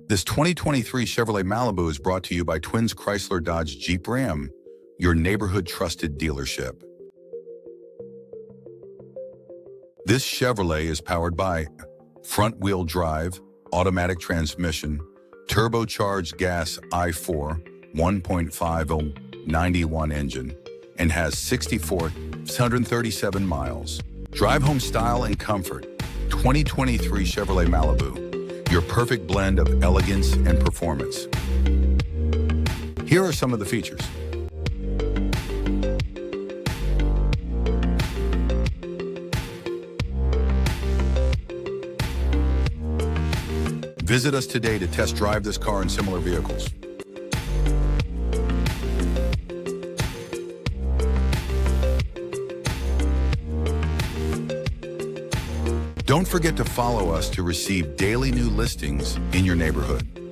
This 2023 Chevrolet Malibu is brought to you by Twins Chrysler Dodge Jeep Ram, your neighborhood trusted dealership. This Chevrolet is powered by front-wheel drive, automatic transmission, turbocharged gas i4 1.50 91 engine, and has 637 miles. Drive home style and comfort. 2023 Chevrolet Malibu, your perfect blend of elegance and performance. Here are some of the features. Visit us today to test drive this car and similar vehicles. Don't forget to follow us to receive daily new listings in your neighborhood.